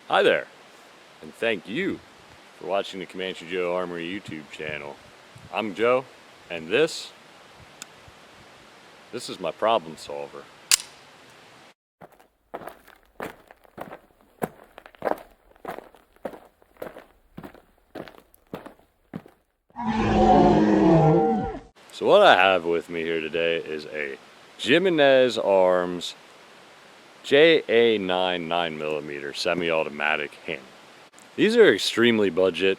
Hi there, and thank you for watching the Jimenez JA Armory YouTube channel. I'm Joe, and this is my problem solver. So what I have with me here today is a Jimenez Arms JA 9mm semi-automatic hand. These are extremely budget.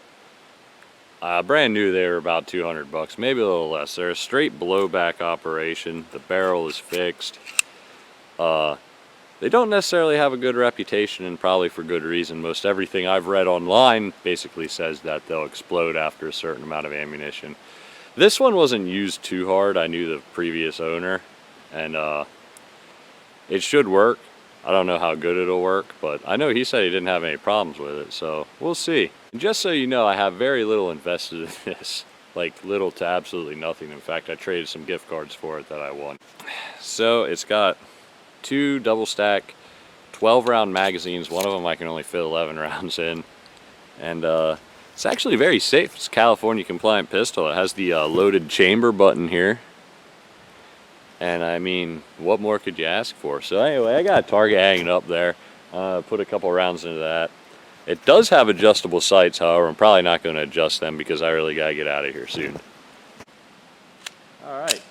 Brand new, they were about 200 bucks, maybe a little less. They're a straight blowback operation. The barrel is fixed. They don't necessarily have a good reputation, and probably for good reason. Most everything I've read online basically says that they'll explode after a certain amount of ammunition. This one wasn't used too hard. I knew the previous owner, and it should work. I don't know how good it'll work, but I know he said he didn't have any problems with it, so we'll see. And just so you know, I have very little invested in this. Like little to absolutely nothing. In fact, I traded some gift cards for it that I won. So it's got two double stack 12 round magazines. One of them I can only fit 11 rounds in. And it's actually very safe. It's a California compliant pistol. It has the loaded chamber button here. And I mean, what more could you ask for? So anyway, I got a target hanging up there. Put a couple rounds into that. It does have adjustable sights, however. I'm probably not going to adjust them because I really got to get out of here soon. All right.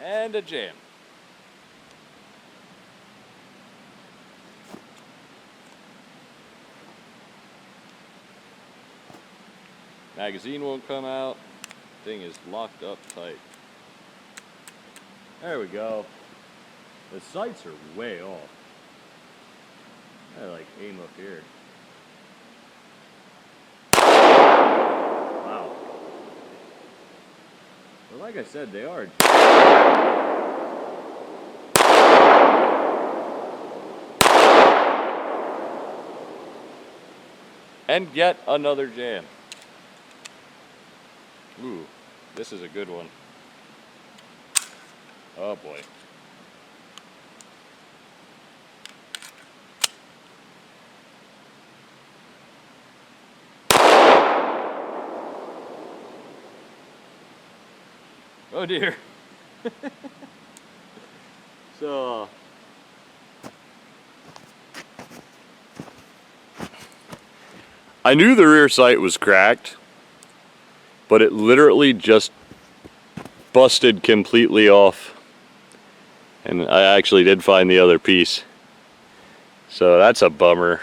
And a jam. Magazine won't come out. Thing is locked up tight. There we go. The sights are way off. I like aim up here. Wow. But like I said, they are. And yet another jam. Ooh, this is a good one. Oh boy. Oh dear. So I knew the rear sight was cracked, but it literally just busted completely off. And I actually did find the other piece. So that's a bummer.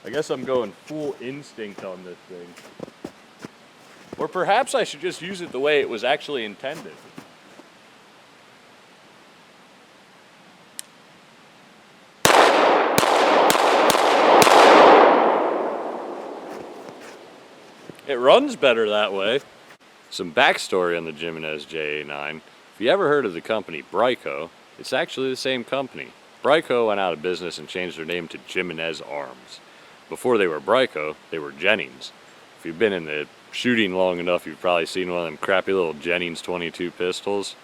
I guess I'm going full instinct on this thing. Or perhaps I should just use it the way it was actually intended. It runs better that way. Some backstory on the Jimenez JA9. If you ever heard of the company Brico, it's actually the same company. Brico went out of business and changed their name to Jimenez Arms. Before they were Brico, they were Jennings. If you've been in the shooting long enough, you've probably seen one of them crappy little Jennings 22 pistols.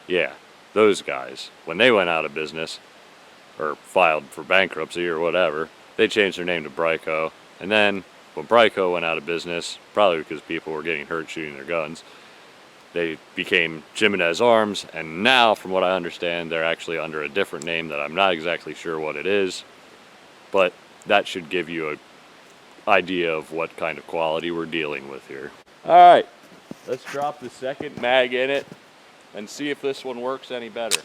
Yeah, those guys. When they went out of business, or filed for bankruptcy or whatever, they changed their name to Brico. And then, when Brico went out of business, probably because people were getting hurt shooting their guns, they became Jimenez Arms, and now, from what I understand, they're actually under a different name that I'm not exactly sure what it is, but that should give you an idea of what kind of quality we're dealing with here. Alright, let's drop the second mag in it and see if this one works any better.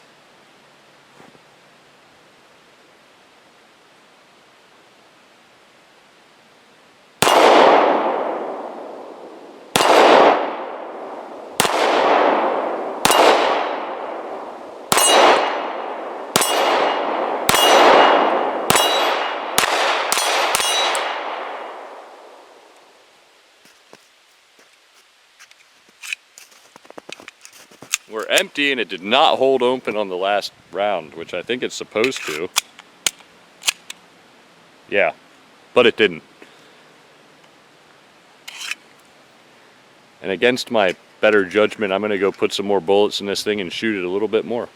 were empty and it did not hold open on the last round, which I think it's supposed to. Yeah, but it didn't. And against my better judgment, I'm gonna go put some more bullets in this thing and shoot it a little bit more.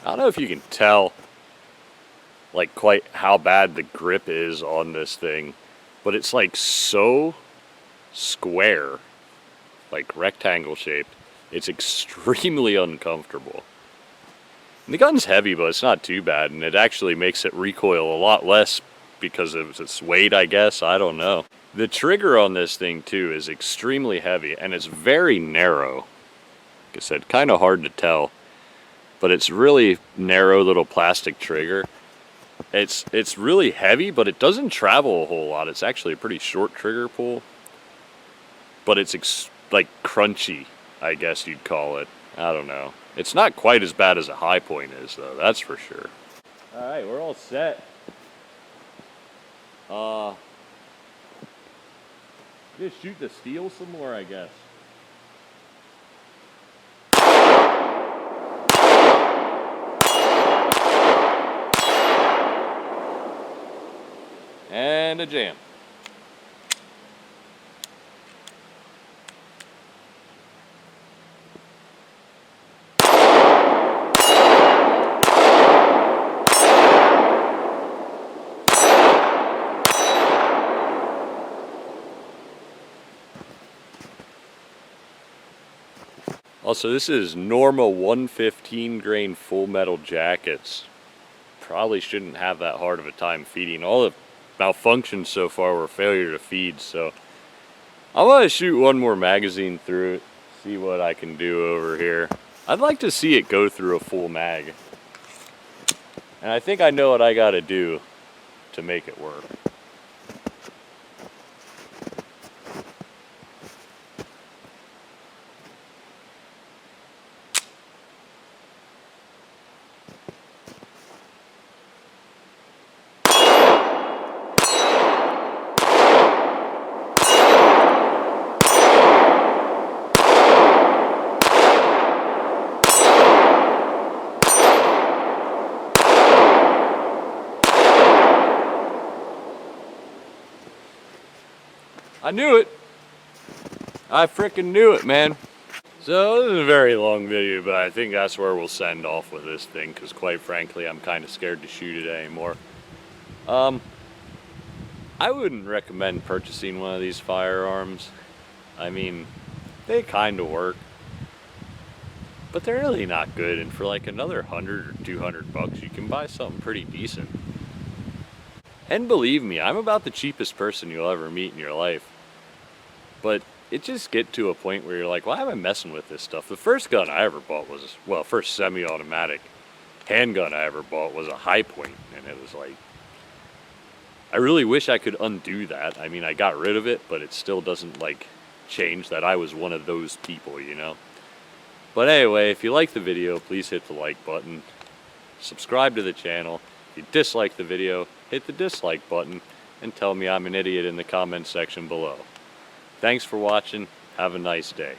I don't know if you can tell like quite how bad the grip is on this thing, but it's like so square, like rectangle shaped. It's extremely uncomfortable. And the gun's heavy, but it's not too bad, and it actually makes it recoil a lot less because of its weight, I guess. I don't know. The trigger on this thing too is extremely heavy, and it's very narrow. Like I said, kind of hard to tell, but it's really narrow little plastic trigger. It's really heavy, but it doesn't travel a whole lot. It's actually a pretty short trigger pull, but it's like crunchy, I guess you'd call it. I don't know. It's not quite as bad as a high point is, though, that's for sure. All right, we're all set. Just shoot the steel some more, I guess. And a jam. Also, this is Norma 115 grain full metal jackets. Probably shouldn't have that hard of a time feeding. All the malfunctions so far were failure to feed, so I want to shoot one more magazine through it, see what I can do over here. I'd like to see it go through a full mag. And I think I know what I got to do to make it work. I knew it. I frickin' knew it, man. So this is a very long video, but I think that's where we'll send off with this thing, because quite frankly, I'm kind of scared to shoot it anymore. I wouldn't recommend purchasing one of these firearms. I mean, they kind of work, but they're really not good, and for like another 100 or 200 bucks, you can buy something pretty decent. And believe me, I'm about the cheapest person you'll ever meet in your life. But it just get to a point where you're like, why am I messing with this stuff? The first gun I ever bought was, well, first semi-automatic handgun I ever bought was a high point, and it was like, I really wish I could undo that. I mean, I got rid of it, but it still doesn't like change that I was one of those people, you know? But anyway, if you like the video, please hit the like button. Subscribe to the channel. If you dislike the video, hit the dislike button and tell me I'm an idiot in the comments section below. Thanks for watching. Have a nice day.